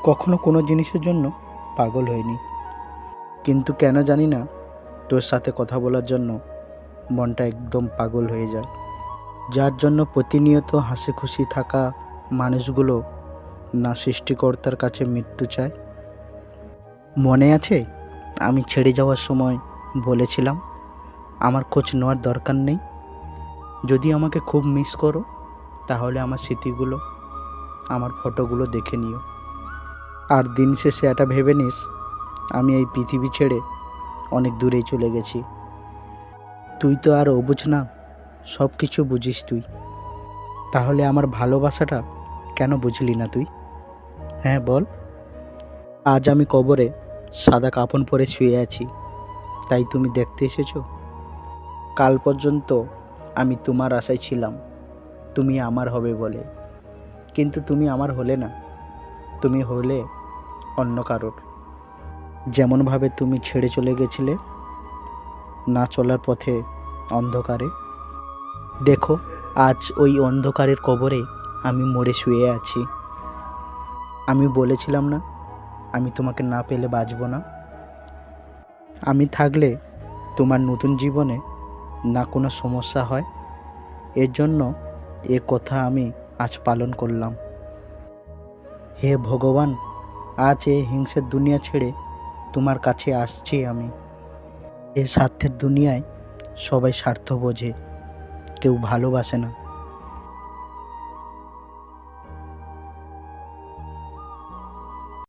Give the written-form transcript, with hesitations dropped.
কখনো কোনো জিনিসের জন্য পাগল হইনি, কিন্তু কেন জানি না তোর সাথে কথা বলার জন্য মনটা একদম পাগল হয়ে যায়। যার জন্য প্রতিনিয়ত হাসি খুশি থাকা মানুষগুলো না সৃষ্টিকর্তার কাছে মৃত্যু চায়। মনে আছে আমি ছেড়ে যাওয়ার সময় বলেছিলাম আমার খোঁজ নেওয়ার দরকার নেই, যদি আমাকে খুব মিস করো তাহলে আমার স্মৃতিগুলো, আমার ফটোগুলো দেখে নিও। আর দিন শেষে এটা ভেবে নিস আমি এই পৃথিবী ছেড়ে অনেক দূরেই চলে গেছি। তুই তো আর অবুঝ না, সব কিছু বুঝিস তুই। তাহলে আমার ভালোবাসাটা কেন বুঝলি না তুই? হ্যাঁ বল। আজ আমি কবরে সাদা কাফন পরে শুয়ে আছি, তাই তুমি দেখতে এসেছো? কাল পর্যন্ত আমি তোমার আশায় ছিলাম তুমি আমার হবে বলে, কিন্তু তুমি আমার হলে না, তুমি হলে অন্য কারোর। যেমনভাবে তুমি ছেড়ে চলে গেছিলে না চলার পথে অন্ধকারে, দেখো আজ ওই অন্ধকারের কবরে আমি মরে শুয়ে আছি। আমি বলেছিলাম না আমি তোমাকে না পেলে বাঁচব না, আমি থাকলে তোমার নতুন জীবনে না কোনো সমস্যা হয়, এর জন্য এ কথা আমি আজ পালন করলাম। হে ভগবান, আজ এ হিংসের দুনিয়া ছেড়ে তোমার কাছে আসছি আমি। এ স্বার্থের দুনিয়ায় সবাই স্বার্থ বোঝে, কেউ ভালোবাসে না।